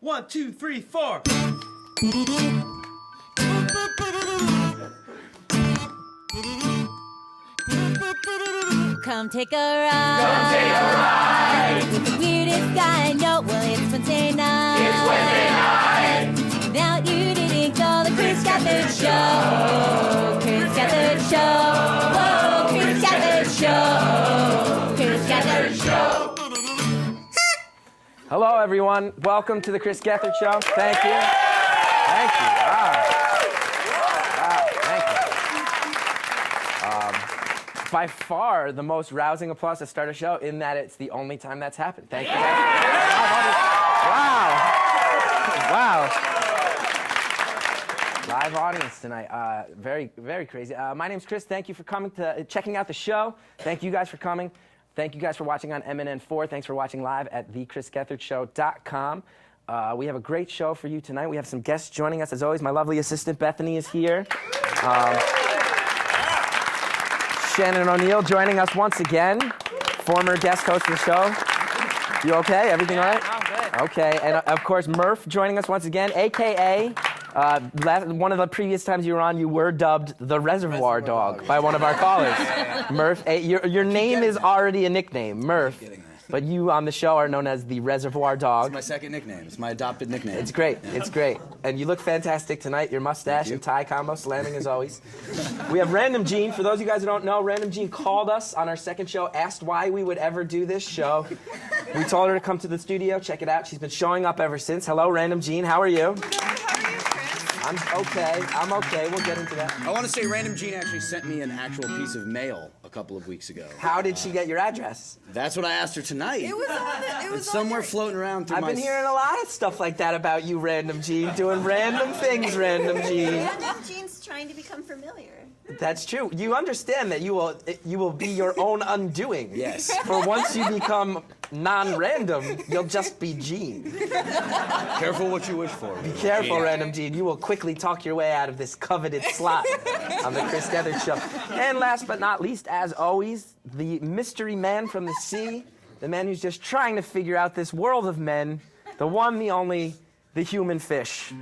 1, 2, 3, 4. Come take a ride. Come take a ride. With the weirdest guy I know. Well, it's Wednesday night. It's Wednesday night. Now you didn't call the Chris Geth Show. Chris Geth Show. Whoa, Chris Geth Show. Chris Geth Show. Hello, everyone. Welcome to the Chris Geth Show. Thank you. Thank you. Wow. Thank you. By far the most rousing applause to start a show, in that it's the only time that's happened. Thank you. Wow. Live audience tonight. Very, very crazy. My name's Chris. Thank you for coming checking out the show. Thank you guys for coming. Thank you guys for watching on MNN4. Thanks for watching live at thechrisgethardshow.com. We have a great show for you tonight. We have some guests joining us. As always, my lovely assistant Bethany is here. Shannon O'Neill joining us once again, former guest host of the show. You okay? Everything all right? I'm good. Okay, and of course Murph joining us once again, a.k.a. One of the previous times you were on, you were dubbed the Reservoir Dog by one of our callers. Murph, your name is already a nickname, Murph. But you on the show are known as the Reservoir Dog. It's my second nickname. It's my adopted nickname. It's great. Yeah. It's great. And you look fantastic tonight. Your mustache and tie combo slamming as always. We have Random Gene. For those of you guys who don't know, Random Gene called us on our second show, asked why we would ever do this show. We told her to come to the studio, check it out. She's been showing up ever since. Hello, Random Gene. How are you? I'm okay. We'll get into that. I want to say Random Gene actually sent me an actual piece of mail a couple of weeks ago. How did she get your address? That's what I asked her tonight. It's somewhere floating around through I've been hearing a lot of stuff like that about you, Random Gene, doing random things, Random Gene. Random Gene's trying to become familiar. That's true. You understand that you will be your own undoing. Yes. For once you become non-random, you'll just be Gene. Careful what you wish for. Be careful, Random Gene. You will quickly talk your way out of this coveted slot on the Chris Geth Show. And last but not least, as always, the mystery man from the sea, the man who's just trying to figure out this world of men, the one, the only, the human fish.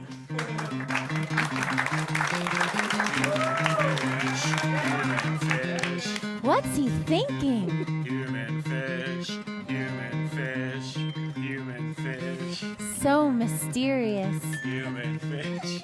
What's he thinking? Human fish, human fish, human fish, So mysterious. human fish.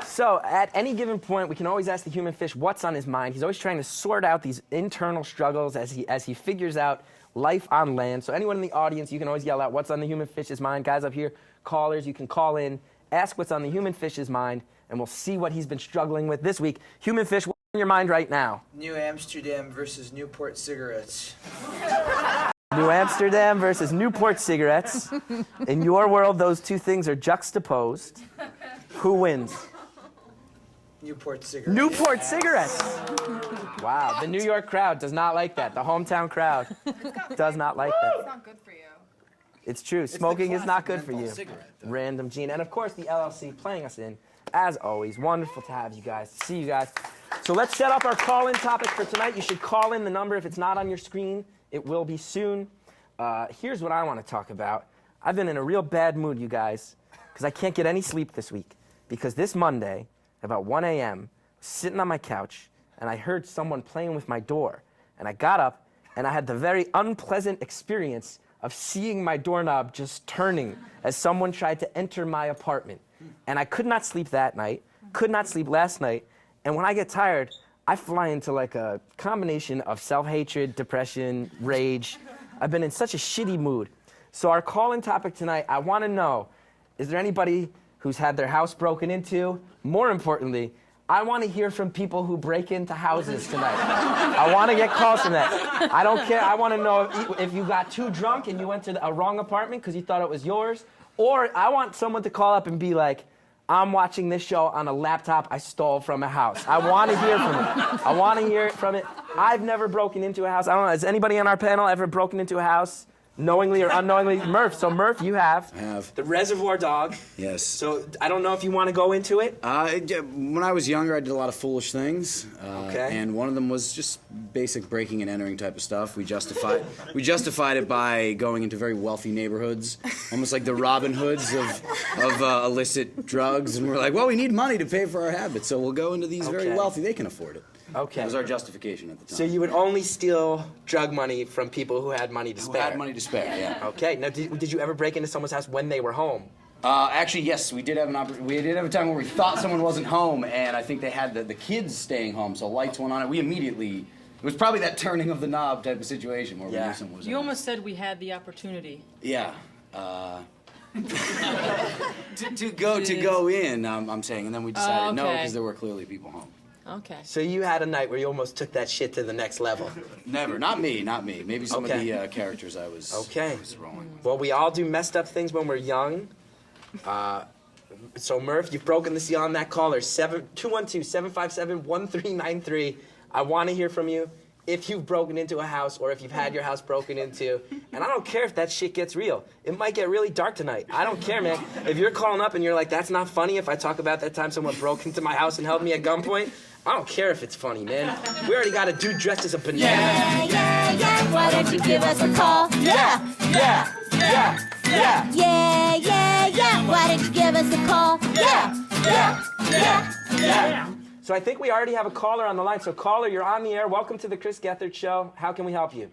So, at any given point, we can always ask the human fish what's on his mind. He's always trying to sort out these internal struggles as he figures out life on land. So anyone in the audience, you can always yell out what's on the human fish's mind. Guys up here, callers, you can call in, ask what's on the human fish's mind, and we'll see what he's been struggling with this week. Human fish, what's on your mind right now? New Amsterdam versus Newport cigarettes. New Amsterdam versus Newport cigarettes. In your world, those two things are juxtaposed. Who wins? Newport cigarettes. Newport cigarettes. Wow, the New York crowd does not like that. The hometown crowd does not like that. It's not good for you. It's true. Smoking is not good for you. Cigarette, Random Gene. And of course, the LLC playing us in. As always, wonderful to have you guys, to see you guys. So let's set up our call-in topic for tonight. You should call in the number. If it's not on your screen, it will be soon. Here's what I want to talk about. I've been in a real bad mood, you guys, because I can't get any sleep this week. Because this Monday, about 1 a.m., sitting on my couch, and I heard someone playing with my door. And I got up, and I had the very unpleasant experience of seeing my doorknob just turning as someone tried to enter my apartment. And I could not sleep that night, could not sleep last night, and when I get tired, I fly into like a combination of self-hatred, depression, rage. I've been in such a shitty mood. So our call-in topic tonight, I want to know, is there anybody who's had their house broken into? More importantly, I want to hear from people who break into houses tonight. I want to get calls from that. I don't care. I want to know if you got too drunk and you went to a wrong apartment because you thought it was yours. Or I want someone to call up and be like, I'm watching this show on a laptop I stole from a house. I want to hear from it. I want to hear from it. I've never broken into a house. I don't know, has anybody on our panel ever broken into a house? knowingly or unknowingly. Murph, so Murph, you have. I have. The Reservoir Dog. Yes. So I don't know if you want to go into it. When I was younger, I did a lot of foolish things. Okay. And one of them was just basic breaking and entering type of stuff. We justified it by going into very wealthy neighborhoods, almost like the Robin Hoods of illicit drugs. And we're like, well, we need money to pay for our habits, so we'll go into these very wealthy. They can afford it. Okay. That was our justification at the time. So you would only steal drug money from people who had money to spare? Who had money to spare, yeah. Okay. Now, did you ever break into someone's house when they were home? Actually, yes, we did have we did have a time where we thought someone wasn't home, and I think they had the kids staying home, so lights went on. And we immediately, it was probably that turning of the knob type of situation where we knew someone was You home. almost said we had the opportunity. Yeah. To go in, I'm saying, and then we decided no, because there were clearly people home. Okay. So you had a night where you almost took that shit to the next level. Never, not me. Maybe some of the characters I was rolling with. Well, we all do messed up things when we're young. So Murph, you've broken the seal on that caller. 212-757-1393. I want to hear from you if you've broken into a house or if you've had your house broken into. And I don't care if that shit gets real. It might get really dark tonight. I don't care, man. If you're calling up and you're like, that's not funny if I talk about that time someone broke into my house and held me at gunpoint, I don't care if it's funny, man. We already got a dude dressed as a banana. Yeah. Why don't you give us a call? Yeah. Why don't you give us a call? Yeah. So I think we already have a caller on the line. So caller, you're on the air. Welcome to the Chris Gethard Show. How can we help you?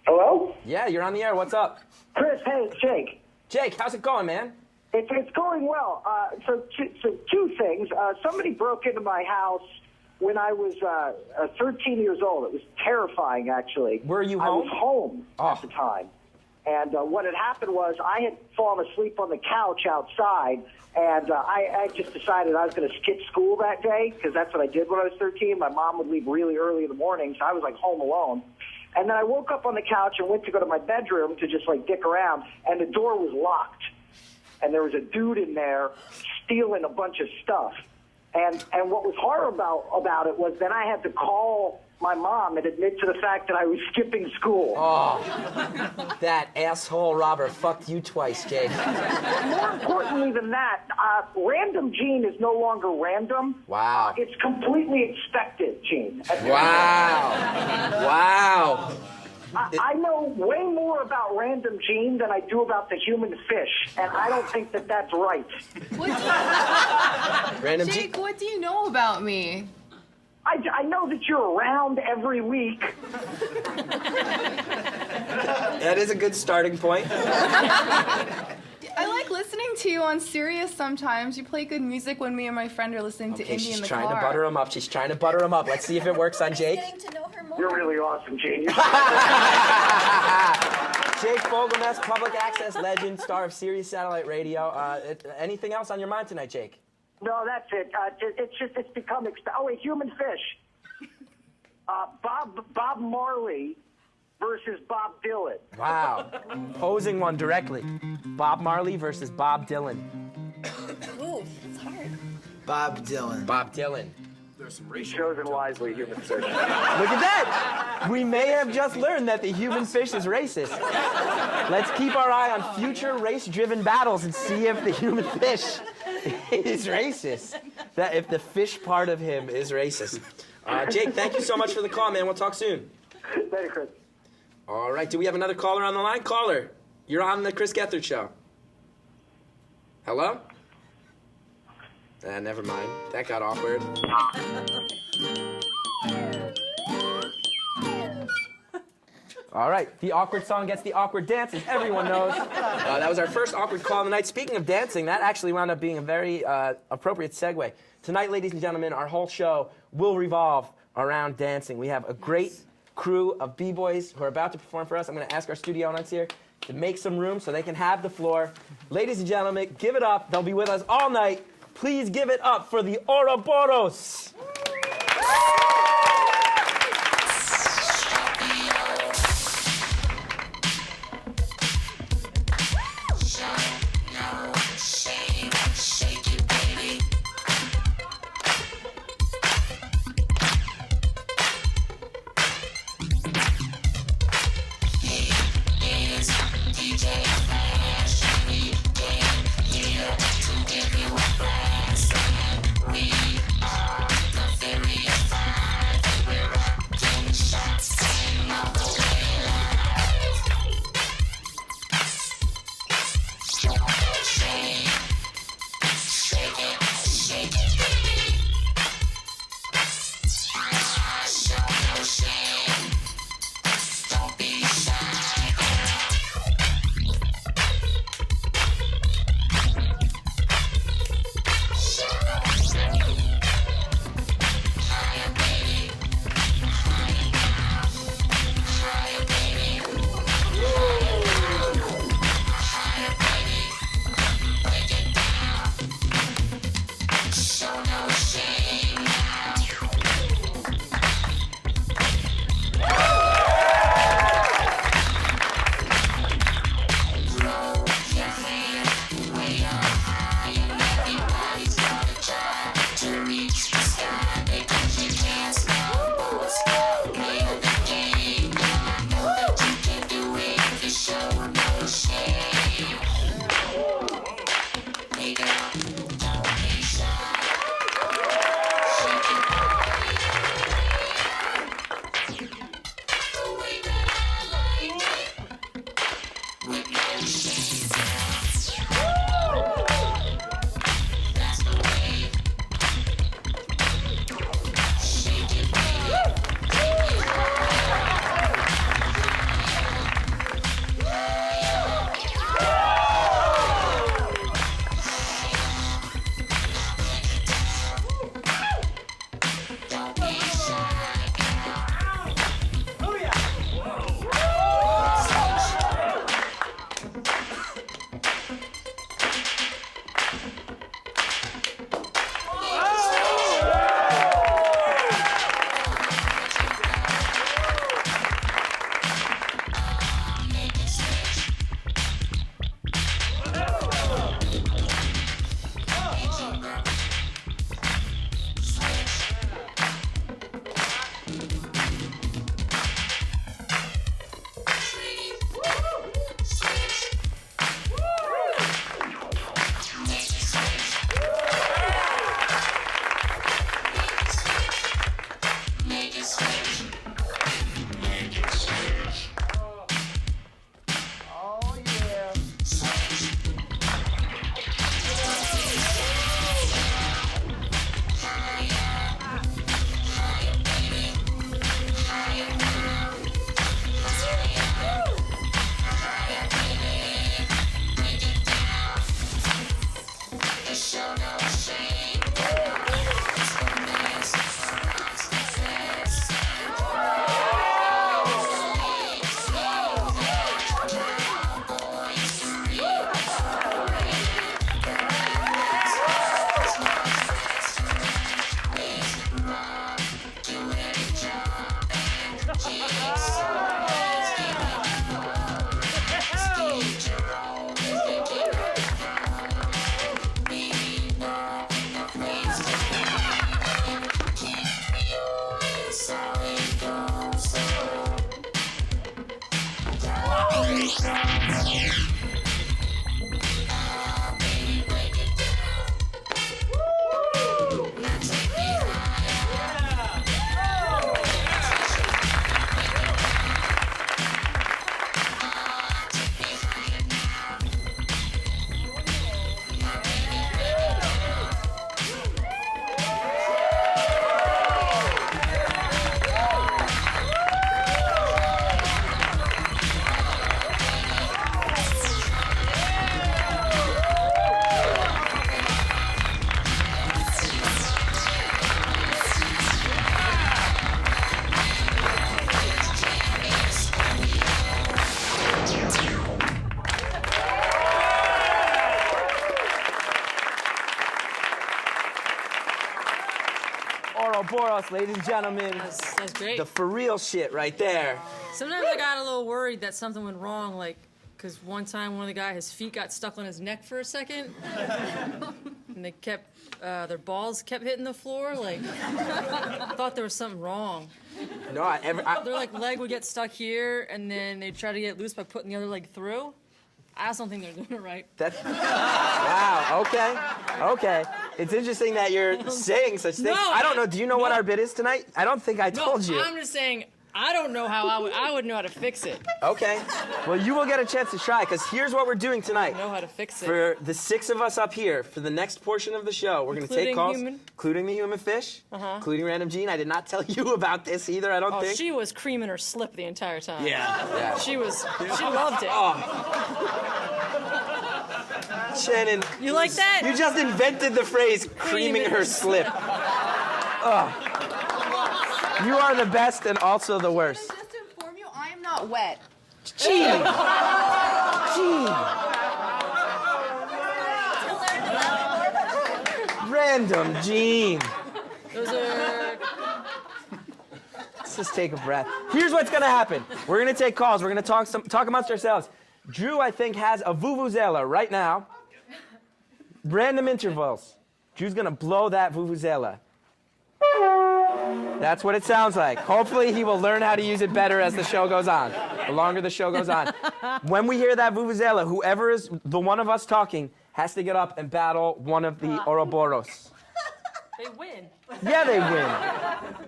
Hello? Yeah, you're on the air. What's up? Chris, hey, it's Jake. Jake, how's it going, man? It's going well. So two things. Somebody broke into my house when I was 13 years old. It was terrifying, actually. Were you I home? was home at the time. And what had happened was I had fallen asleep on the couch outside, and I just decided I was going to skip school that day because that's what I did when I was 13. My mom would leave really early in the morning, so I was, like, home alone. And then I woke up on the couch and went to go to my bedroom to just, like, dick around, and the door was locked. And there was a dude in there stealing a bunch of stuff. And what was horrible about it was then I had to call my mom and admit to the fact that I was skipping school. Oh, that asshole robber fucked you twice, Jake. More importantly than that, random Gene is no longer random. Wow. It's completely expected, Gene. Wow. I know way more about random Gene than I do about the human fish, and I don't think that that's right. Random Jake, what do you know about me? I know that you're around every week. That is a good starting point. I like listening to you on Sirius sometimes. You play good music when me and my friend are listening to Indie in the car. She's trying to butter him up. She's trying to butter him up. Let's see if it works on Jake. Getting to know her more. You're really awesome, Gene. Jake Fogelnest, public access legend, star of Sirius Satellite Radio. Anything else on your mind tonight, Jake? No, that's it. It's become a human fish. Bob Marley versus Bob Dylan. Wow. Posing one directly. Bob Marley versus Bob Dylan. Ooh, that's hard. Bob Dylan. Bob Dylan. There's some racial. Chosen wisely, human fish. Look at that. We may have just learned that the human fish is racist. Let's keep our eye on future race-driven battles and see if the human fish is racist. That if the fish part of him is racist. Jake, thank you so much for the call, man. We'll talk soon. Later, Chris. All right. Do we have another caller on the line? Caller, you're on the Chris Gethard Show. Hello? Never mind. That got awkward. All right. The awkward song gets the awkward dance, as everyone knows. That was our first awkward call of the night. Speaking of dancing, that actually wound up being a very appropriate segue. Tonight, ladies and gentlemen, our whole show will revolve around dancing. We have a great crew of b-boys who are about to perform for us. I'm going to ask our studio audience here to make some room so they can have the floor. Ladies and gentlemen, give it up. They'll be with us all night. Please give it up for the Oroboros. Oh, yeah. Oroboros, ladies and gentlemen. That's great. The for real shit right there. Sometimes I got a little worried that something went wrong, like, because one time one of the guys, his feet got stuck on his neck for a second. And they kept, their balls kept hitting the floor, like, I thought there was something wrong. No, Their, like, leg would get stuck here, and then they'd try to get loose by putting the other leg through. I just don't think they're doing it right. Wow, okay. It's interesting that you're saying such things. No, I don't know, do you know what our bid is tonight? I don't think I told you. I'm just saying, I don't know how I would know how to fix it. Okay, well you will get a chance to try, because here's what we're doing tonight. I know how to fix it. For the 6 of us up here, for the next portion of the show, we're going to take calls, including the human fish, including Random Gene. I did not tell you about this either, I don't think. She was creaming her slip the entire time. Yeah. She loved it. Shannon. You like that? You just invented the phrase, creaming her slip. You are the best and also the worst. Just to inform you, I am not wet. Gee. Random Gene. Those are... Let's just take a breath. Here's what's gonna happen. We're gonna take calls. We're gonna talk amongst ourselves. Drew, I think, has a vuvuzela right now. Random intervals. Drew's gonna blow that vuvuzela. That's what it sounds like. Hopefully he will learn how to use it better as the show goes on. The longer the show goes on. When we hear that vuvuzela, whoever is the one of us talking has to get up and battle one of the Oroboros. They win. Yeah, they win.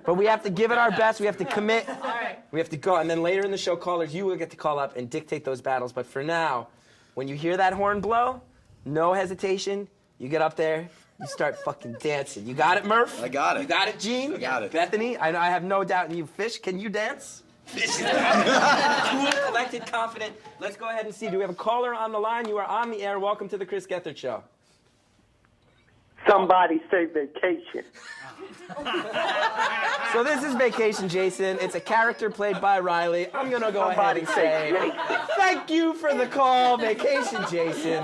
But we have to give it our best. We have to commit. All right. We have to go. And then later in the show, callers, you will get to call up and dictate those battles. But for now, when you hear that horn blow, no hesitation. You get up there. You start fucking dancing. You got it, Murph? I got it. You got it, Gene? I got it. Bethany, I have no doubt in you. Fish, can you dance? Fish. Cool, collected, confident. Let's go ahead and see. Do we have a caller on the line? You are on the air. Welcome to the Chris Gethard Show. Somebody say vacation. So this is Vacation Jason. It's a character played by Riley. I'm going to go ahead and say thank you for the call, Vacation Jason.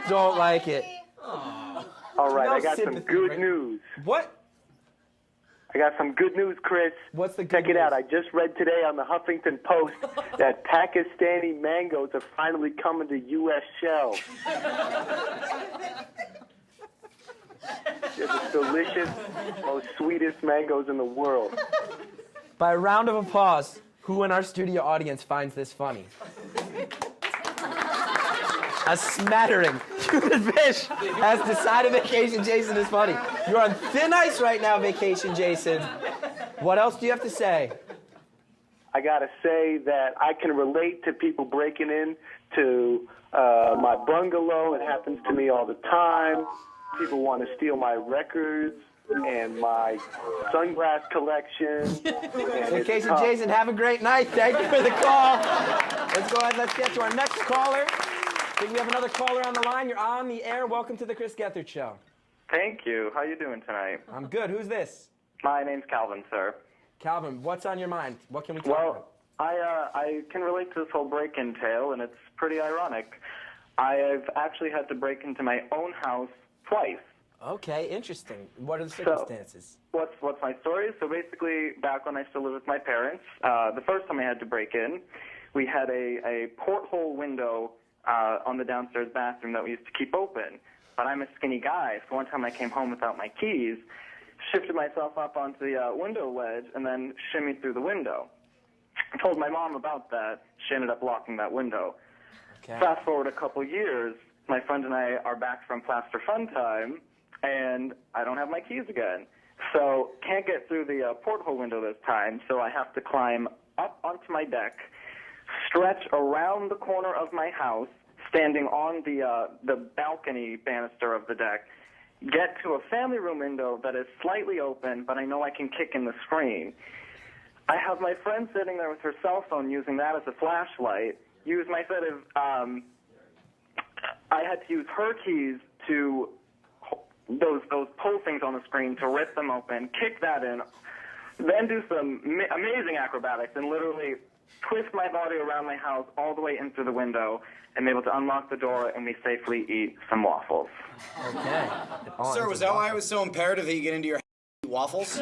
Don't like it. All right, No I got some sympathy, good right? news. What? I got some good news, Chris. What's the good Check it news? out. I just read today on the Huffington Post that Pakistani mangoes are finally coming to U.S. shelves. They're the delicious, most sweetest mangoes in the world. By a round of applause, who in our studio audience finds this funny? A smattering. Human Fish has decided Vacation Jason is funny. You're on thin ice right now, Vacation Jason. What else do you have to say? I gotta say that I can relate to people breaking in to my bungalow. It happens to me all the time. People want to steal my records and my sunglass collection. In case of Jason, have a great night. Thank you for the call. Let's go ahead. Let's get to our next caller. I think we have another caller on the line. You're on the air. Welcome to the Chris Gethard Show. Thank you. How you doing tonight? I'm good. Who's this? My name's Calvin, sir. Calvin, what's on your mind? What can we talk about? I can relate to this whole break-in tale, and it's pretty ironic. I've actually had to break into my own house twice. Okay, interesting. What are the circumstances? So, what's my story? So basically, back when I still lived with my parents, the first time I had to break in, we had a porthole window on the downstairs bathroom that we used to keep open. But I'm a skinny guy, so one time I came home without my keys, shifted myself up onto the window ledge, and then shimmied through the window. I told my mom about that. She ended up locking that window. Okay. Fast forward a couple years, my friend and I are back from Plaster Fun Time, and I don't have my keys again. So can't get through the porthole window this time, so I have to climb up onto my deck, stretch around the corner of my house, standing on the balcony banister of the deck, get to a family room window that is slightly open, but I know I can kick in the screen. I have my friend sitting there with her cell phone using that as a flashlight. I had to use her keys to those pull things on the screen to rip them open, kick that in, then do some amazing acrobatics and literally twist my body around my house all the way in through the window and be able to unlock the door and we safely eat some waffles. Okay. Sir, was that why it was so imperative that you get into your waffles?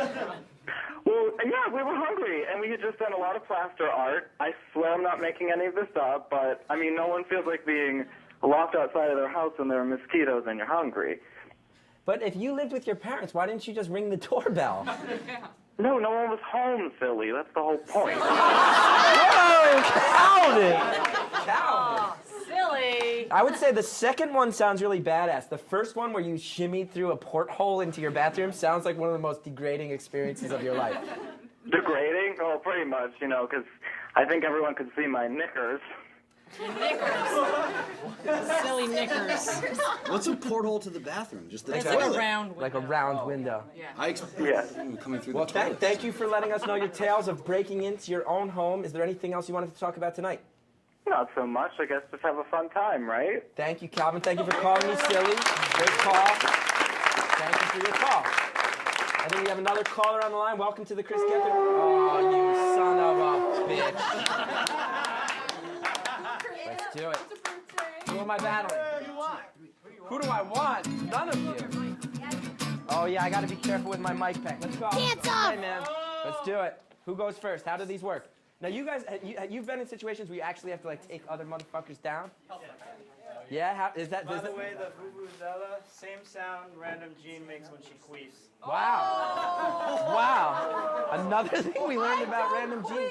Well, yeah, we were hungry, and we had just done a lot of plaster art. I swear I'm not making any of this up, but, I mean, no one feels like being locked outside of their house when there are mosquitoes and you're hungry. But if you lived with your parents, why didn't you just ring the doorbell? No one was home, silly. That's the whole point. Whoa, Calvin! Silly. I would say the second one sounds really badass. The first one where you shimmied through a porthole into your bathroom sounds like one of the most degrading experiences of your life. Degrading? Oh, pretty much, because I think everyone could see my knickers. Knickers. Silly knickers. What's a porthole to the bathroom? Just the It's toilet? like a round window. Like a round window. Yeah. Coming through Well, the toilet. thank you for letting us know your tales of breaking into your own home. Is there anything else you wanted to talk about tonight? Not so much. I guess just have a fun time, right? Thank you, Calvin. Thank you for calling me silly. Great call. Thank you for your call. I think we have another caller on the line. Welcome to the Chris Gethard. Oh, you son of a bitch. Let's do it. Who am I battling? Who do I want? None of you. Oh, yeah, I got to be careful with my mic pack. Let's go. Dance off. Hey, man. Let's do it. Who goes first? How do these work? Now, you guys, you've been in situations where you actually have to, like, take other motherfuckers down? Yeah? How, is that... By the way, the vuvuzela, same sound Random Jean makes when she queefs. Wow. Wow. Another thing we learned about Random Jean.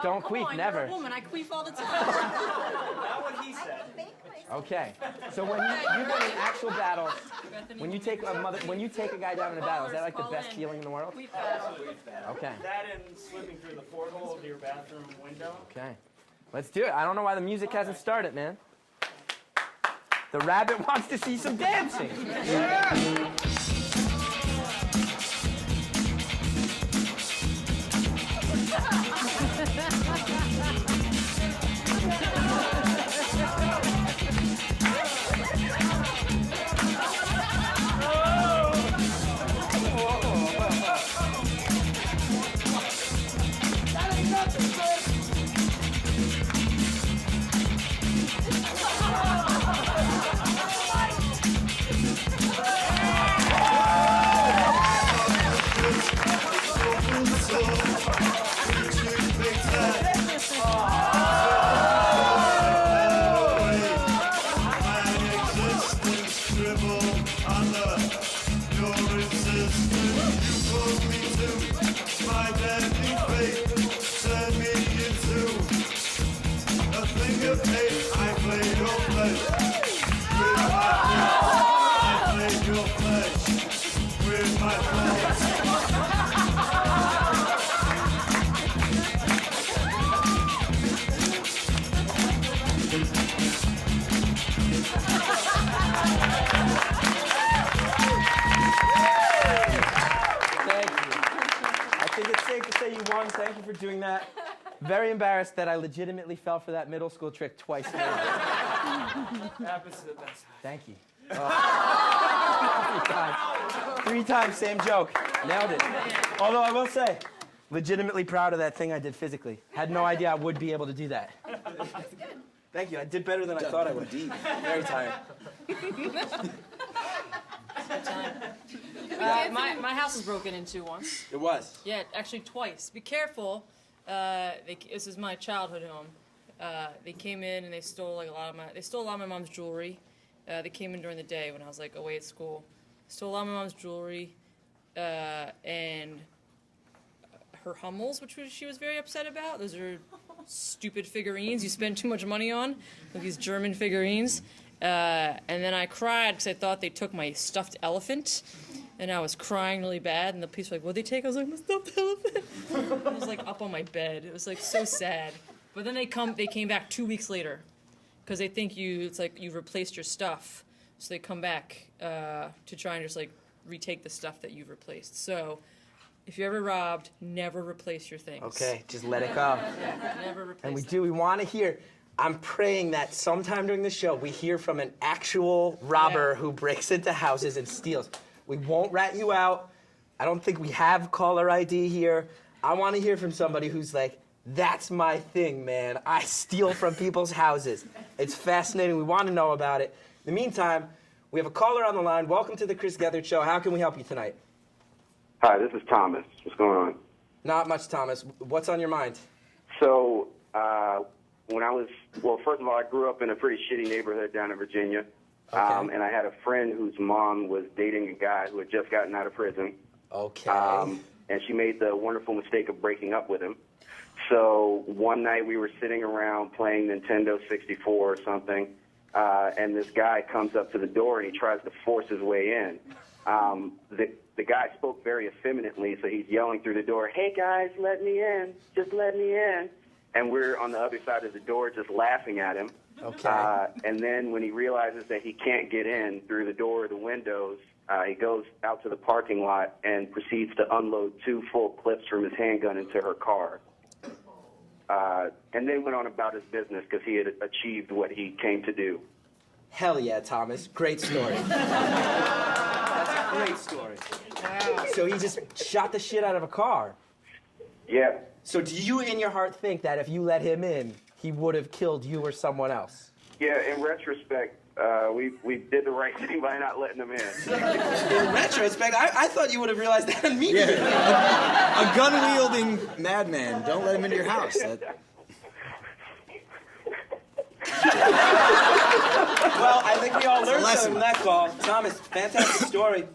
Don't queef, never. You're a woman. I queef all the time. Not what he said. Okay. So when you've been in actual battles, when you take a guy down in a battle, is that like the best feeling in the world? Okay. That and slipping through the porthole to your bathroom window. Okay. Let's do it. I don't know why the music hasn't started, man. The rabbit wants to see some dancing. Yeah. think it's safe to say you won. Thank you for doing that. Very embarrassed that I legitimately fell for that middle school trick twice now. Happens to the best. Thank you. Three times, same joke. Nailed it. Although I will say, legitimately proud of that thing I did physically. Had no idea I would be able to do that. Thank you. I did better than I thought I would. Very tired. My house was broken into once. It was. Yeah, actually twice. Be careful. This is my childhood home. They came in and they stole a lot of my mom's jewelry. They came in during the day when I was like away at school. Stole a lot of my mom's jewelry and her Hummels, which she was very upset about. Those are stupid figurines you spend too much money on, like these German figurines. And then I cried because I thought they took my stuffed elephant. And I was crying really bad, and the police were like, "What'd they take?" I was like, "My stuffed elephant." I was like up on my bed. It was like so sad. But then they came back 2 weeks later, because they think it's like you've replaced your stuff. So they come back to try and just like retake the stuff that you've replaced. So if you're ever robbed, never replace your things. Okay, just let it go. Yeah, never replace And we want to hear. I'm praying that sometime during the show we hear from an actual robber who breaks into houses and steals. We won't rat you out. I don't think we have caller ID here. I want to hear from somebody who's like, that's my thing, man. I steal from people's houses. It's fascinating. We want to know about it. In the meantime, we have a caller on the line. Welcome to the Chris Gethard Show. How can we help you tonight? Hi, this is Thomas. What's going on? Not much, Thomas. What's on your mind? So, first of all, I grew up in a pretty shitty neighborhood down in Virginia. Okay. And I had a friend whose mom was dating a guy who had just gotten out of prison. Okay. And she made the wonderful mistake of breaking up with him. So one night we were sitting around playing Nintendo 64 or something, and this guy comes up to the door and he tries to force his way in. The guy spoke very effeminately, so he's yelling through the door, "Hey guys, let me in, just let me in." And we're on the other side of the door just laughing at him. Okay. And then when he realizes that he can't get in through the door or the windows, he goes out to the parking lot and proceeds to unload 2 full clips from his handgun into her car. And then went on about his business because he had achieved what he came to do. Hell yeah, Thomas. Great story. That's a great story. So he just shot the shit out of a car. Yeah. So do you in your heart think that if you let him in, he would have killed you or someone else? Yeah, in retrospect, we did the right thing by not letting him in. In retrospect, I thought you would have realized that immediately. Yeah. A gun-wielding madman. Don't let him into your house. Well, I think we all learned something from that call. Thomas, fantastic story.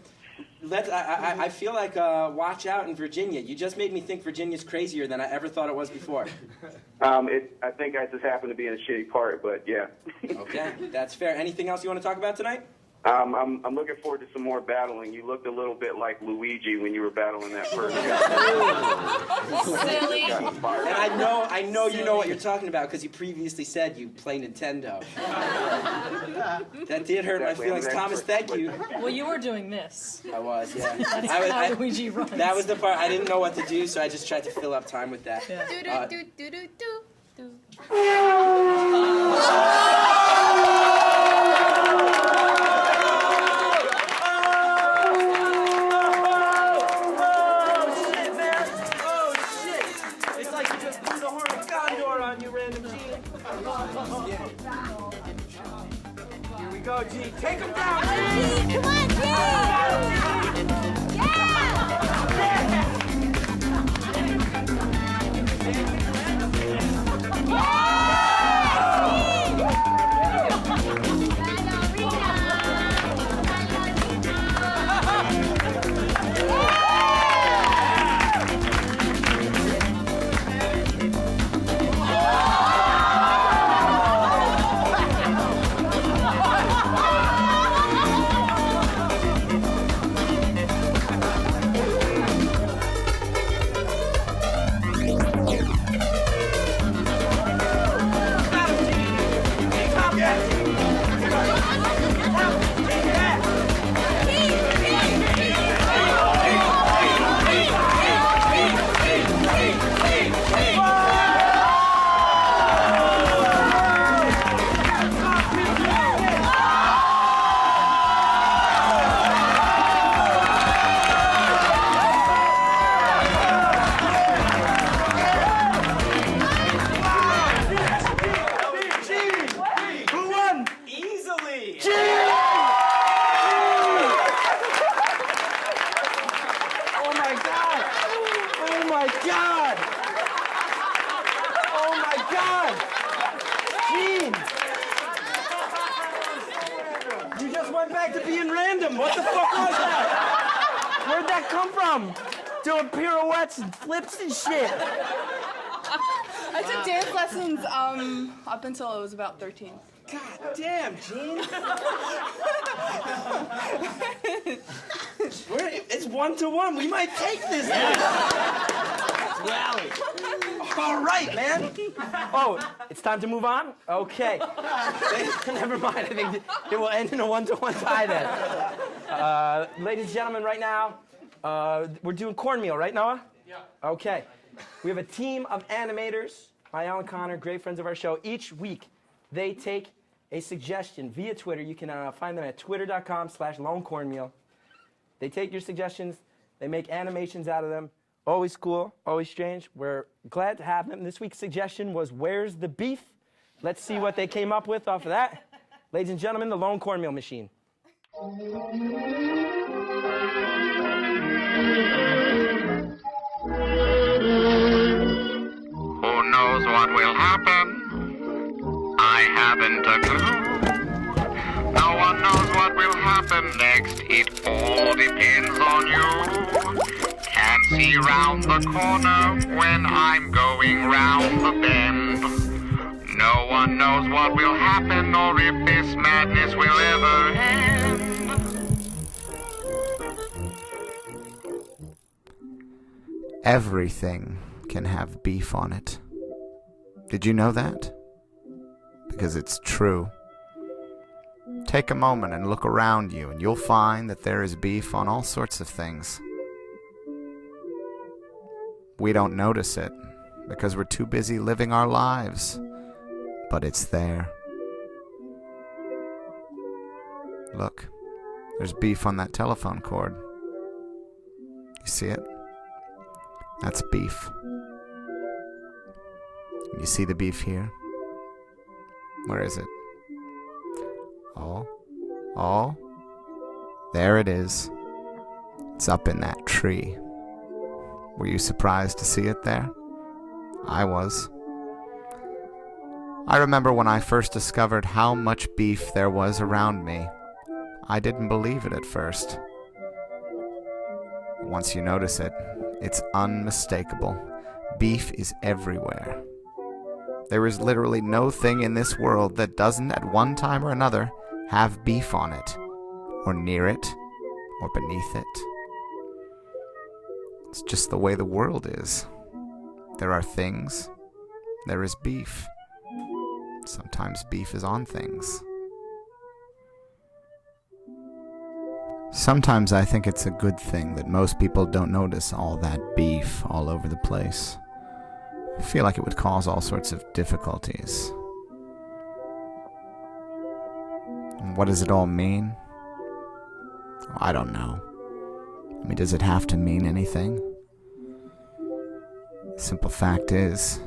I feel like watch out in Virginia. You just made me think Virginia's crazier than I ever thought it was before. I think I just happened to be in a shitty part, but yeah. Okay, that's fair. Anything else you want to talk about tonight? I'm looking forward to some more battling. You looked a little bit like Luigi when you were battling that first guy. Silly. And I know you know what you're talking about because you previously said you play Nintendo. That did hurt my feelings. Thomas, thank you. Well, you were doing this. I was, yeah. That's how Luigi runs. That was the part I didn't know what to do, so I just tried to fill up time with that. Yeah. Here we go, G. Take him down, G! Come on, G! doing pirouettes and flips and shit. I took dance lessons up until I was about 13. God damn, Gene. It's 1-to-1. We might take this. Rally. All right, man. Oh, it's time to move on? Okay. Never mind. I think it will end in a 1-to-1 tie then. Ladies and gentlemen, right now, we're doing cornmeal, right, Noah? Yeah. Okay. We have a team of animators, Mael and Connor, great friends of our show. Each week, they take a suggestion via Twitter. You can find them at twitter.com/lonecornmeal. They take your suggestions. They make animations out of them. Always cool, always strange. We're glad to have them. This week's suggestion was, where's the beef? Let's see what they came up with off of that. Ladies and gentlemen, the Lone Cornmeal Machine. Who knows what will happen? I haven't a clue. No one knows what will happen next. It all depends on you. Can't see round the corner when I'm going round the bend. No one knows what will happen or if this madness will ever end. Everything can have beef on it. Did you know that? Because it's true. Take a moment and look around you, and you'll find that there is beef on all sorts of things. We don't notice it because we're too busy living our lives, but it's there. Look, there's beef on that telephone cord. You see it? That's beef. You see the beef here? Where is it? Oh, there it is. It's up in that tree. Were you surprised to see it there? I was. I remember when I first discovered how much beef there was around me. I didn't believe it at first. Once you notice it, it's unmistakable. Beef is everywhere. There is literally no thing in this world that doesn't at one time or another have beef on it, or near it, or beneath it. It's just the way the world is. There are things, there is beef. Sometimes beef is on things. Sometimes I think it's a good thing that most people don't notice all that beef all over the place. I feel like it would cause all sorts of difficulties. And what does it all mean? I don't know. I mean, does it have to mean anything? The simple fact is,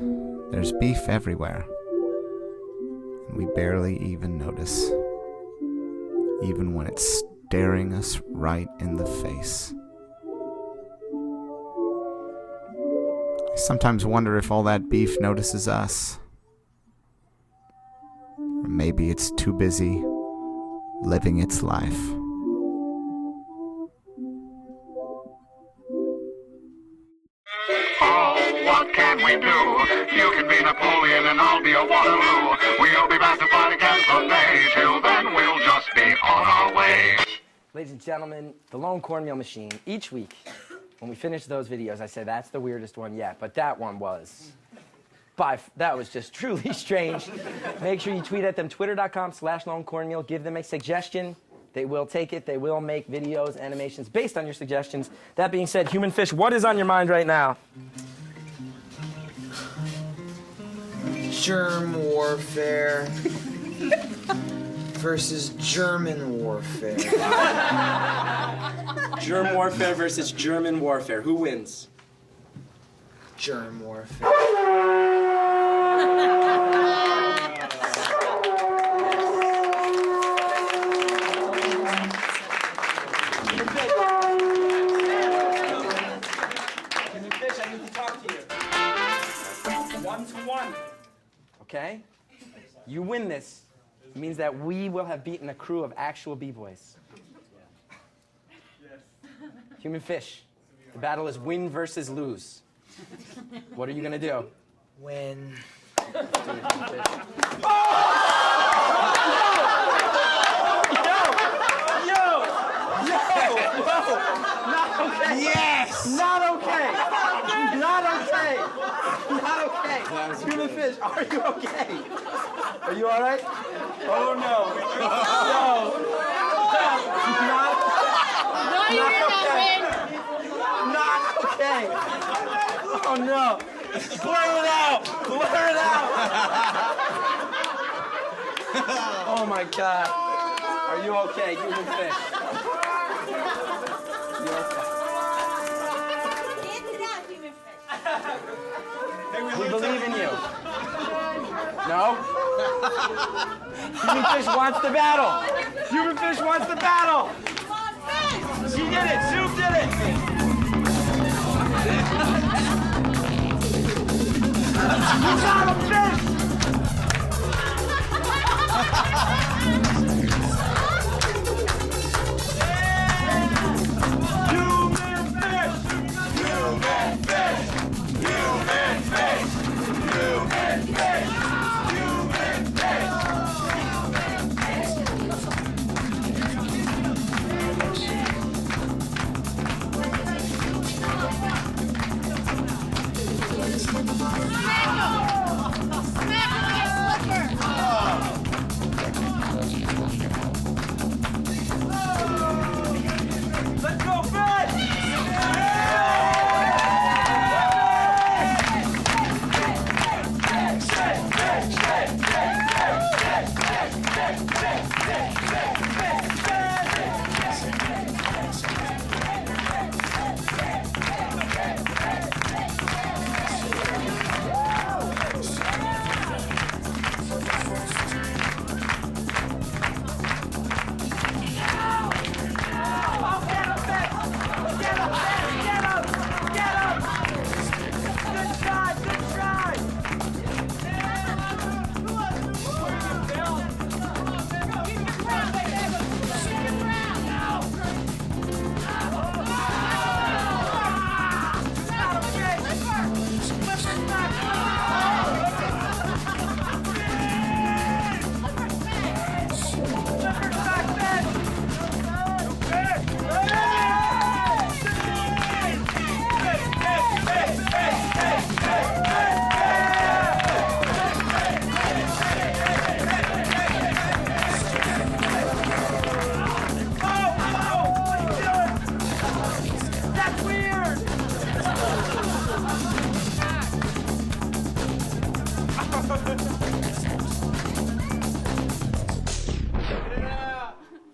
there's beef everywhere. And we barely even notice. Even when it's staring us right in the face. I sometimes wonder if all that beef notices us. Or maybe it's too busy living its life. Oh, what can we do? You can be Napoleon and I'll be a Waterloo. We'll be back to fight again someday. Till then, we'll just be on our way. Ladies and gentlemen, the Lone Cornmeal Machine. Each week, when we finish those videos, I say that's the weirdest one yet, but that one was. That was just truly strange. Make sure you tweet at them, twitter.com/lonecornmeal. Give them a suggestion. They will take it. They will make videos, animations based on your suggestions. That being said, Human Fish, what is on your mind right now? Germ warfare versus German warfare. Germ warfare versus German warfare. Who wins? Germ warfare. Human Fish, I need to talk to you. 1-to-1. Okay? You win this. It means that we will have beaten a crew of actual b-boys. Human Fish, The battle is win versus lose. What are you gonna do? Win. Not okay. Yes! Not okay. Not okay. Not okay. Human fish, are you okay? Are you all right? Oh no. Not okay. Oh no. Blur it out. Blur it out. Oh my God. Are you okay, human fish? We believe in you. No? Human fish wants the battle. Human fish wants the battle. She did it. Soup did it. You got a fish. Let's go, fish!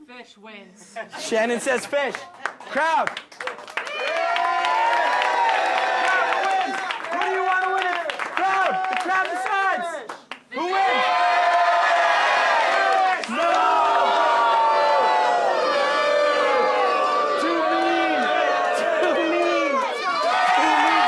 Fish wins. Shannon says fish. Crowd. Who do you want to win it? Crowd. The crowd decides. Who wins? No! Too mean. Too mean. Too mean.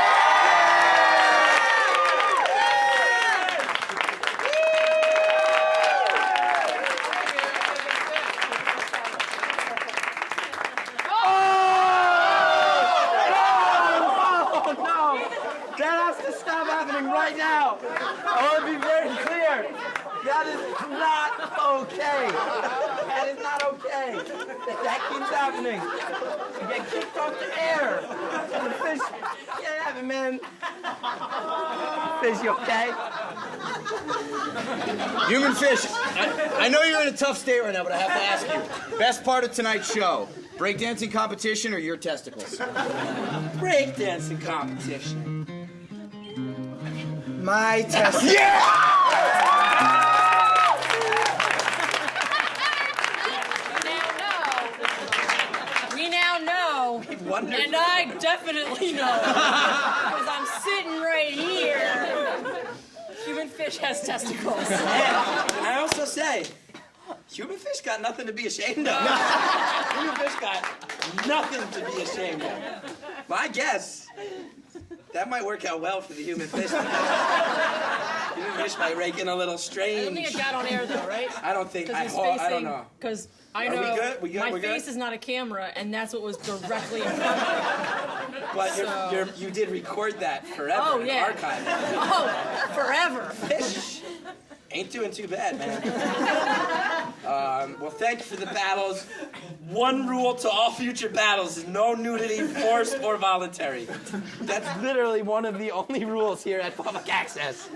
That has to stop happening right now. I want to be very clear. That is not okay. That is not okay. That keeps happening. You get kicked off the air. The fish can't have it, man. Fish, you okay? Human fish, I know you're in a tough state right now, but I have to ask you. Best part of tonight's show, breakdancing competition or your testicles? Breakdancing competition. My testicles. Yeah! We now know, and I definitely know, because I'm sitting right here. Human fish has testicles. And I also say, human fish got nothing to be ashamed of. Human fish got nothing to be ashamed of. But I guess that might work out well for the human fish. Human fish might rake in a little strange. I don't think it got on air though, right? I don't think. I don't know. Because I Are know we good? my face is not a camera, and that's what was directly in front of me. But you did record that forever in archive. Oh, forever. Fish. Ain't doing too bad, man. Well, thank you for the battles. One rule to all future battles is no nudity, forced or voluntary. That's literally one of the only rules here at Public Access.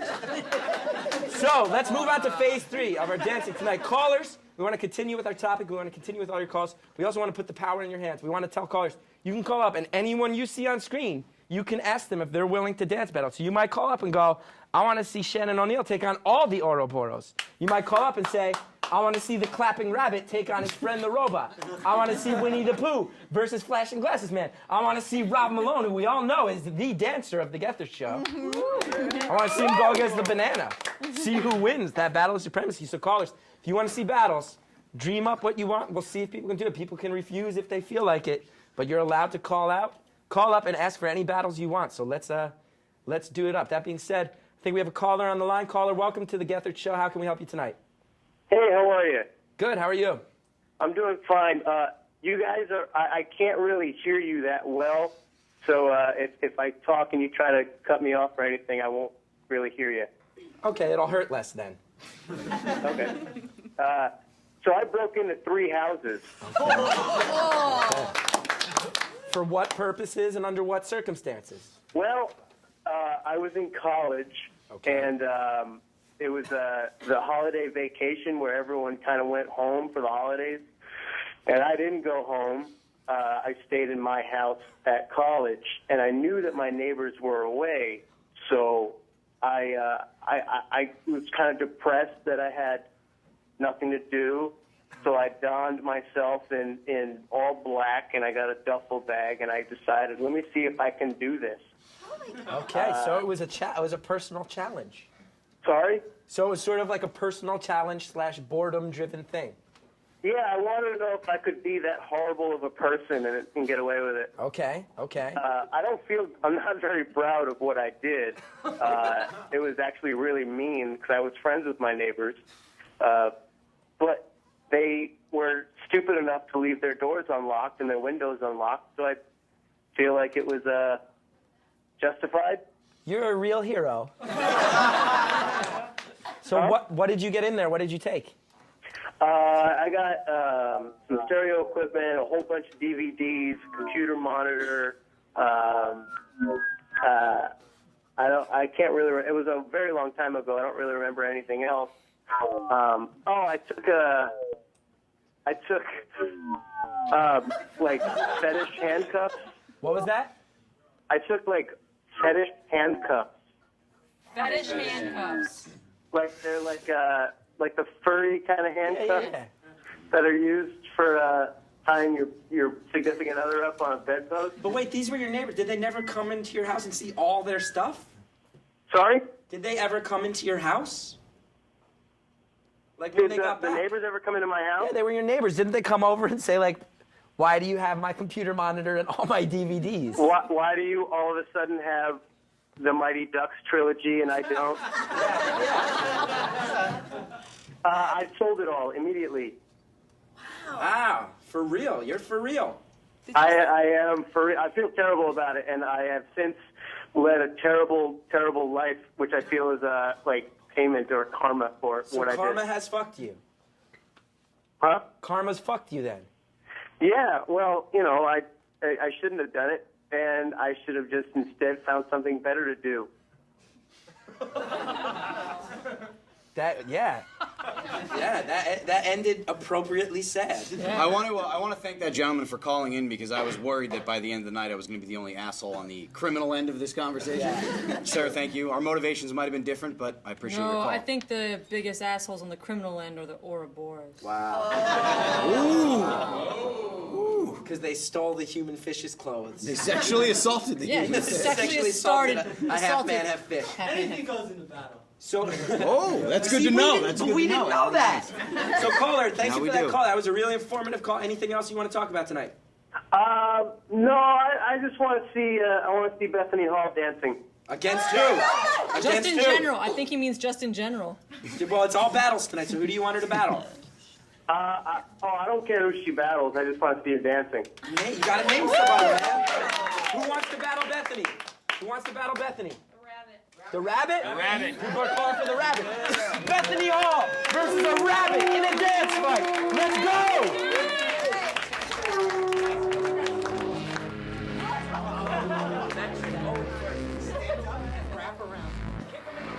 So, let's move on to phase 3 of our dancing tonight. Callers, we want to continue with our topic. We want to continue with all your calls. We also want to put the power in your hands. We want to tell callers, you can call up, and anyone you see on screen, you can ask them if they're willing to dance battle. So you might call up and go, I want to see Shannon O'Neill take on all the Oroboros. You might call up and say, I want to see the Clapping Rabbit take on his friend the Robot. I want to see Winnie the Pooh versus Flashing Glasses Man. I want to see Rob Malone, who we all know is the dancer of the Geth show. I want to see him go against the banana. See who wins that battle of supremacy. So callers, if you want to see battles, dream up what you want. We'll see if people can do it. People can refuse if they feel like it, but you're allowed to call out. Call up and ask for any battles you want. So let's do it up. That being said, I think we have a caller on the line. Caller, welcome to the Geth show. How can we help you tonight? Hey, how are you? Good. How are you? I'm doing fine. You guys are. I can't really hear you that well, so if I talk and you try to cut me off or anything, I won't really hear you. Okay, it'll hurt less then. Okay. So I broke into 3 houses. For what purposes and under what circumstances? Well, I was in college, and it was the holiday vacation where everyone kind of went home for the holidays, and I didn't go home. I stayed in my house at college, and I knew that my neighbors were away, so I was kind of depressed that I had nothing to do. So I donned myself in all black, and I got a duffel bag, and I decided, let me see if I can do this. Okay, so it was a personal challenge. Sorry? So it was sort of like a personal challenge / boredom-driven thing. Yeah, I wanted to know if I could be that horrible of a person and get away with it. Okay. I'm not very proud of what I did. It was actually really mean because I was friends with my neighbors. But they were stupid enough to leave their doors unlocked and their windows unlocked, so I feel like it was justified. You're a real hero. So what did you get in there? What did you take? I got some stereo equipment, a whole bunch of DVDs, computer monitor. I can't really. It was a very long time ago. I don't really remember anything else. I took like fetish handcuffs. What was that? I took like fetish handcuffs. Fetish handcuffs. Like they're like the furry kind of handcuffs that are used for tying your significant other up on a bedpost. But wait, these were your neighbors. Did they never come into your house and see all their stuff? Sorry? Did they ever come into your house? Like when the neighbors ever come into my house? Yeah, they were your neighbors. Didn't they come over and say, like, why do you have my computer monitor and all my DVDs? Why do you all of a sudden have the Mighty Ducks trilogy and I don't? I sold it all immediately. Wow. For real. You're for real. I am for real. I feel terrible about it, and I have since led a terrible, terrible life, which I feel is like payment or karma for what I did. So karma has fucked you? Huh? Karma's fucked you then? Yeah, well, you know, I shouldn't have done it, and I should have just instead found something better to do. That ended appropriately sad. I want to thank that gentleman for calling in because I was worried that by the end of the night I was going to be the only asshole on the criminal end of this conversation. Yeah. Sir, thank you. Our motivations might have been different, but I appreciate your call. No, I think the biggest assholes on the criminal end are the Oroboros. Wow. Ooh. Because they stole the human fish's clothes. They sexually assaulted the human fish. Sexually started. A half man, half fish. Anything goes into battle. So, that's good to know. We didn't know that. So, caller, thank you for that call. That was a really informative call. Anything else you want to talk about tonight? No, I just want to see. I want to see Bethany Hall dancing. Against who? Just in general. I think he means just in general. Well, it's all battles tonight. So, who do you want her to battle? I don't care who she battles. I just want to see her dancing. You got to name somebody, man. Who wants to battle Bethany? Who wants to battle Bethany? The rabbit? The rabbit. People are calling for the rabbit. Bethany Hall versus a rabbit in a dance fight. Let's go! Wrap around. Kick him in the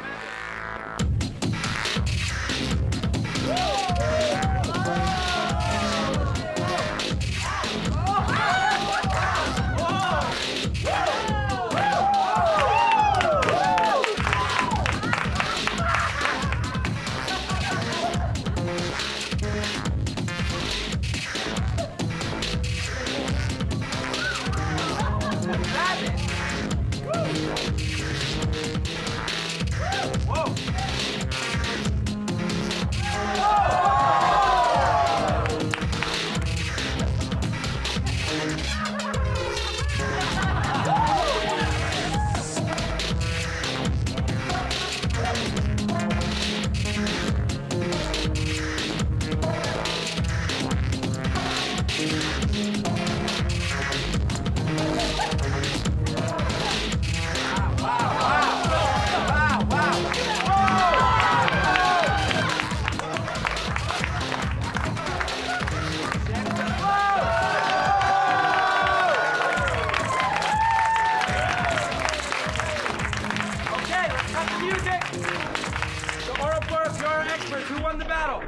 Who won the battle?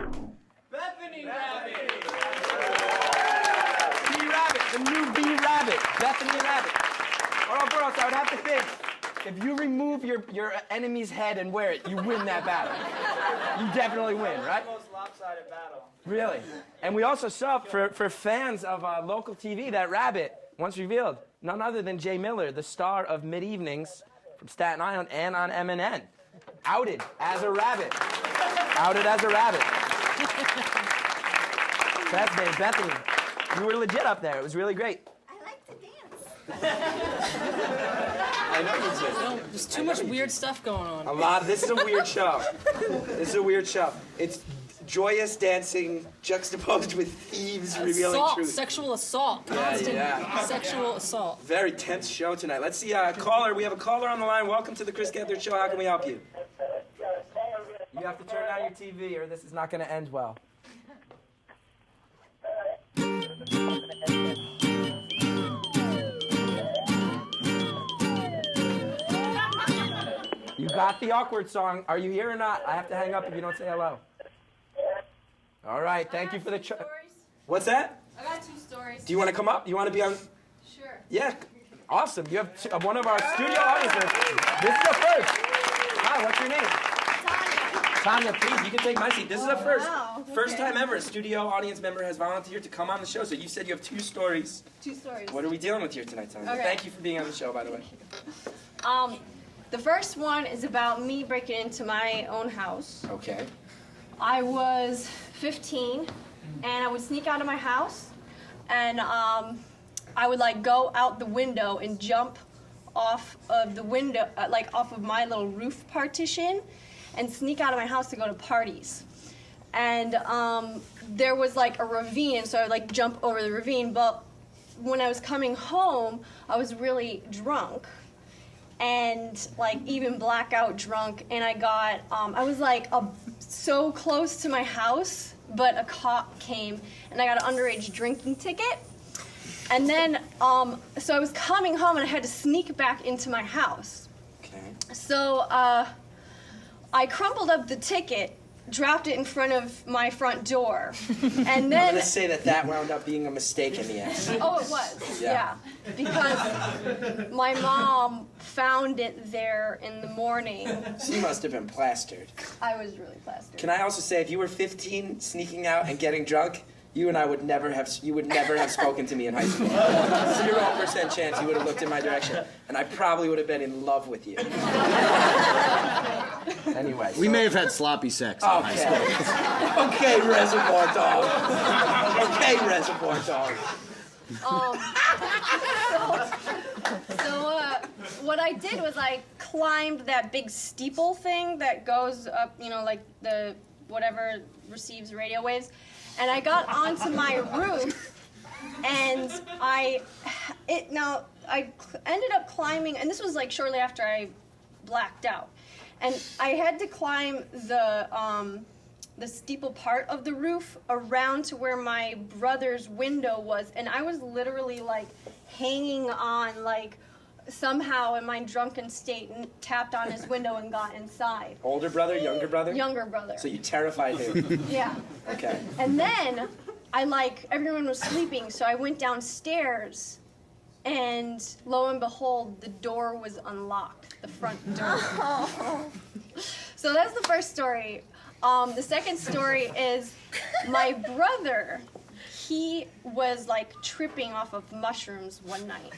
Bethany Rabbit. B-Rabbit, the new B-Rabbit. Bethany Rabbit. Oroboros, I would have to think, if you remove your enemy's head and wear it, you win that battle. You definitely win, right? The most lopsided battle. Really? And we also saw, for fans of local TV, that rabbit, once revealed, none other than Jay Miller, the star of Mid-Evenings from Staten Island and on MNN. Outed as a rabbit. Outed as a rabbit. Fascinating. Bethany, you were legit up there. It was really great. I like to dance. I know you did. No, there's too much weird stuff going on. A lot. This is a weird show. This is a weird show. It's joyous dancing juxtaposed with thieves revealing Assault, truth. sexual assault, constant sexual assault. Very tense show tonight. Let's see a caller. We have a caller on the line. Welcome to the Chris Gethard Show. How can we help you? You have to turn down your TV or this is not going to end well. You got the awkward song. Are you here or not? I have to hang up if you don't say hello. All right. Thank you for the... What's that? I got 2 stories. Do you want to come up? You want to be on... Sure. Yeah. Awesome. You have one of our studio audiences. This is the first. Hi, what's your name? Tanya, please, you can take my seat. This is the first time ever a studio audience member has volunteered to come on the show. So you said you have 2 stories. 2 stories. What are we dealing with here tonight, Tanya? Okay. Thank you for being on the show, by the way. The first one is about me breaking into my own house. Okay. I was 15, and I would sneak out of my house, and I would like go out the window and jump off of the window, like off of my little roof partition, and sneak out of my house to go to parties. And there was like a ravine, so I would like jump over the ravine, but when I was coming home, I was really drunk. And like even blackout drunk, and I got, I was like so close to my house, but a cop came, and I got an underage drinking ticket. And then, so I was coming home, and I had to sneak back into my house. Okay. So I crumpled up the ticket, dropped it in front of my front door, and then... I'm going to say that wound up being a mistake in the end. Oh, it was, yeah. Because my mom found it there in the morning. She must have been plastered. I was really plastered. Can I also say, if you were 15, sneaking out and getting drunk, you and I would never have spoken to me in high school. 0% chance you would have looked in my direction, and I probably would have been in love with you. Anyway. We may have had sloppy sex in high school. Okay, Reservoir Dog. Okay, Reservoir Dog. So what I did was I climbed that big steeple thing that goes up, you know, like the whatever receives radio waves, and I got onto my roof, and now ended up climbing, and this was like shortly after I blacked out, and I had to climb the steeple part of the roof around to where my brother's window was, and I was literally like hanging on, like somehow in my drunken state tapped on his window and got inside. Older brother, younger brother? Younger brother. So you terrified him. Yeah. Okay. And then everyone was sleeping, so I went downstairs, and lo and behold, the door was unlocked, the front door. So that's the first story. The second story is my brother. He was like tripping off of mushrooms one night.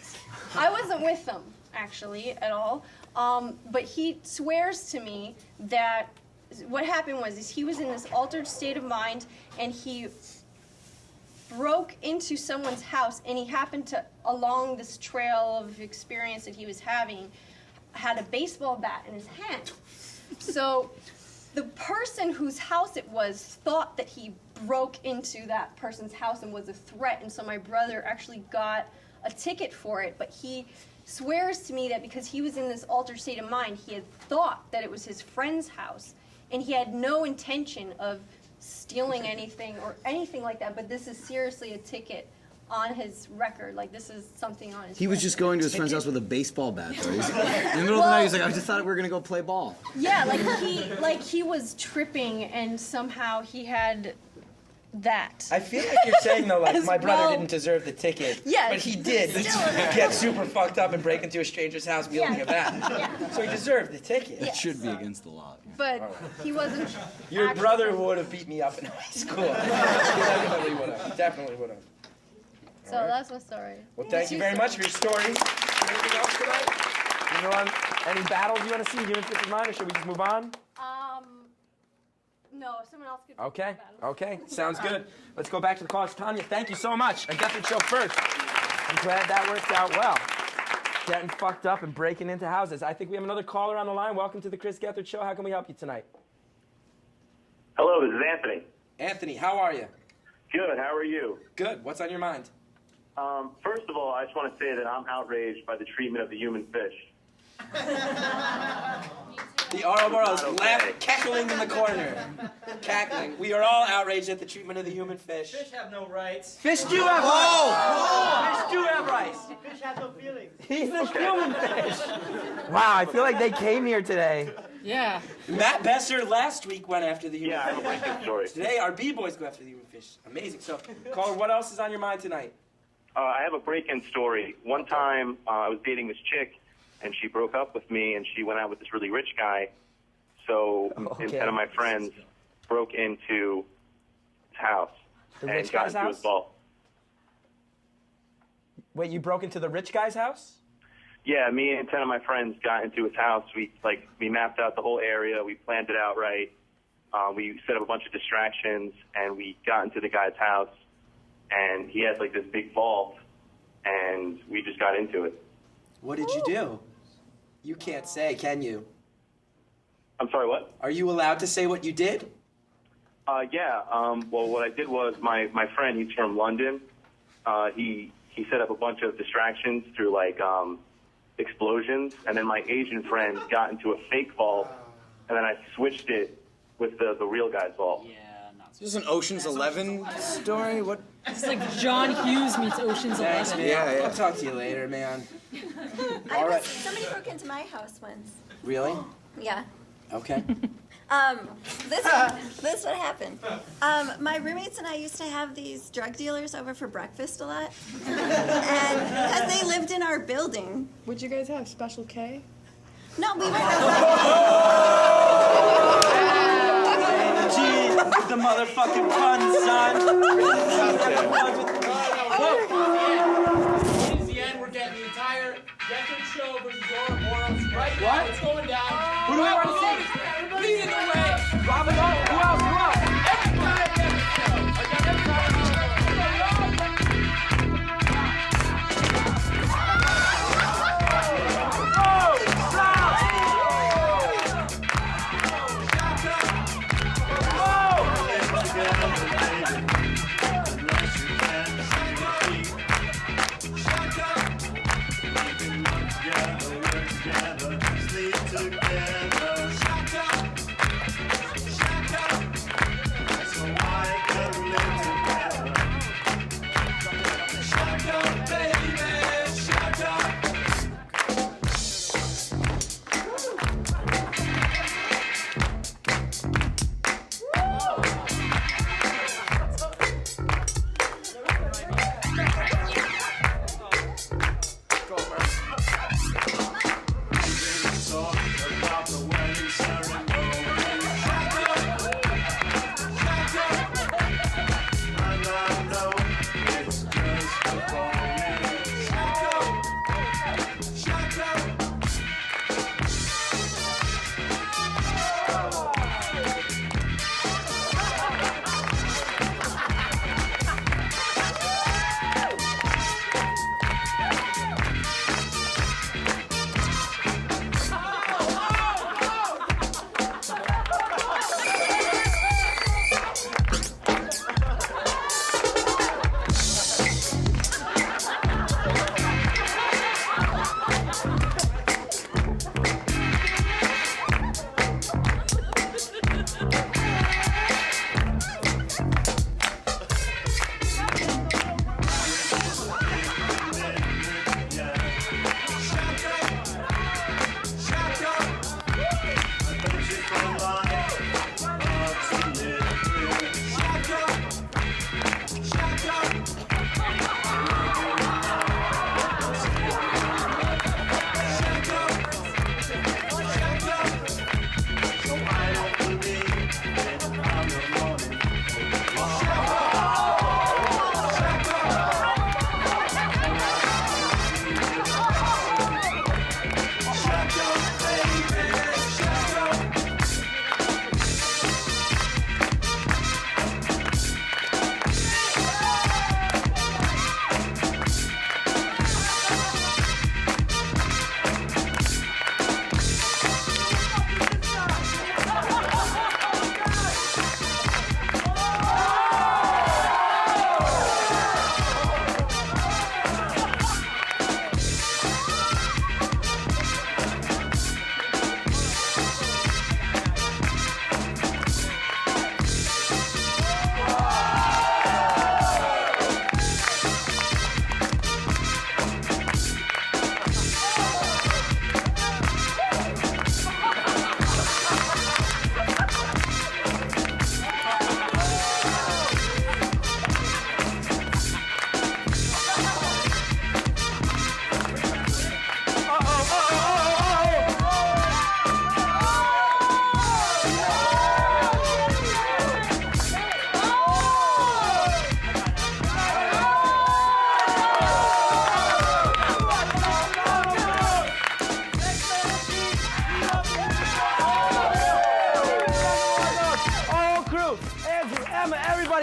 I wasn't with him actually at all, but he swears to me that what happened was he was in this altered state of mind, and he broke into someone's house, and he happened to, along this trail of experience that he was having, had a baseball bat in his hand. So the person whose house it was thought that he broke into that person's house and was a threat, and so my brother actually got a ticket for it, but he swears to me that because he was in this altered state of mind, he had thought that it was his friend's house, and he had no intention of stealing anything or anything like that, but this is seriously a ticket on his record. Like, this is something on his He was record. just going to his friend's house with a baseball bat, though. In the middle of the night, he's like, I just thought we were going to go play ball. Yeah, he was tripping, and somehow he had that. I feel like you're saying, though, like, As my brother well. didn't deserve the ticket. Yeah, But he did still. get super fucked up and break into a stranger's house wielding a bat. Yeah. So he deserved the ticket. Yes. It should be against the law. But he wasn't. Your actually- brother would have beat me up in high school. He definitely would have. Definitely would have. So that's my story. Well, thank you very much for your story. Anything else tonight? You know, any battles you want to see? Human Fist Mine, or should we just move on? No, if someone else could. Okay. Okay. Sounds good. Let's go back to the callers. Tanya, thank you so much. I got the show first. I'm glad that worked out well. Getting fucked up and breaking into houses. I think we have another caller on the line. Welcome to the Chris Gethard Show. How can we help you tonight? Hello, this is Anthony. Anthony, how are you? Good, how are you? Good. What's on your mind? First of all, I just want to say that I'm outraged by the treatment of the human fish. The Oroboros cackling in the corner. Cackling. We are all outraged at the treatment of the human fish. Fish have no rights. Fish do have rights. Fish do have rights. Fish have no feelings. He's a human fish. Wow, I feel like they came here today. Yeah. Matt Besser last week went after the human Yeah, I have a fish. wicked story. Today, our B-boys go after the human fish. Amazing. So, caller, what else is on your mind tonight? I have a break-in story. One time, I was dating this chick, and she broke up with me, and she went out with this really rich guy. So, 10 of my friends broke into his house The and rich got guy's into his house? ball. Wait, you broke into the rich guy's house? Yeah, me and 10 of my friends got into his house. We mapped out the whole area. We planned it out right. We set up a bunch of distractions, and we got into the guy's house. And he has like this big vault, and we just got into it. What did you do? You can't say, can you? I'm sorry, what? Are you allowed to say what you did? Yeah. Well, what I did was my friend, he's from London. He set up a bunch of distractions through like explosions, and then my Asian friend got into a fake vault, and then I switched it with the real guy's vault. Is this an Ocean's 11 story? What? It's like John Hughes meets Ocean's 11. Yeah. I'll talk to you later, man. All right. Somebody broke into my house once. Really? Yeah. Okay. This is what happened. My roommates and I used to have these drug dealers over for breakfast a lot. And because they lived in our building. Would you guys have Special K? No, we were The motherfucking puns, son. It is the end. We're getting the entire Gethard show versus Oroboros right now. What? It's going down. Who do we want to see? Everybody's in the way. Robin, who else?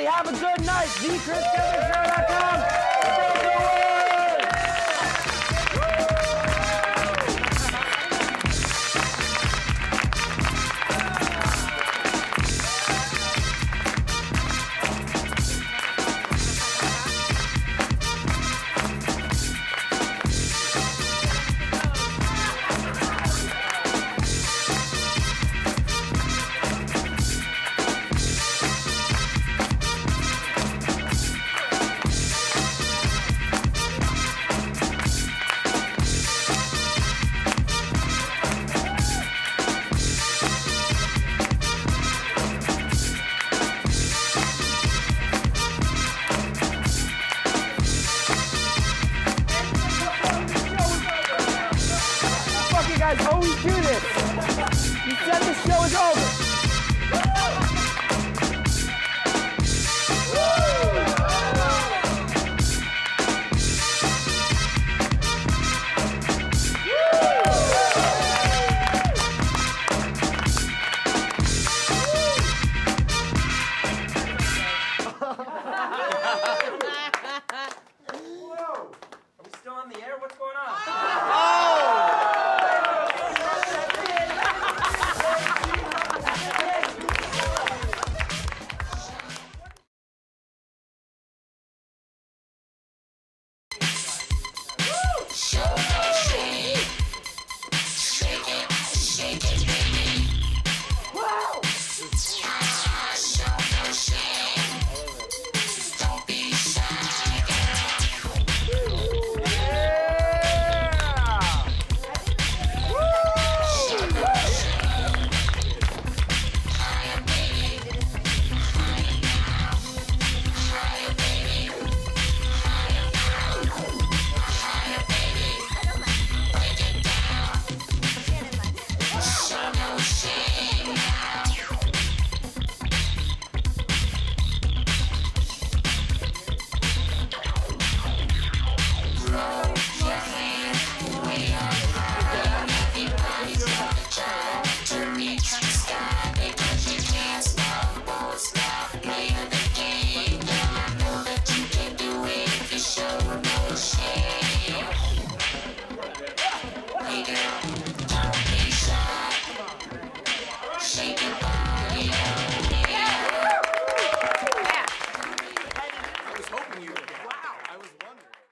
everybody. Have a good night. TheChrisKevin Show.com.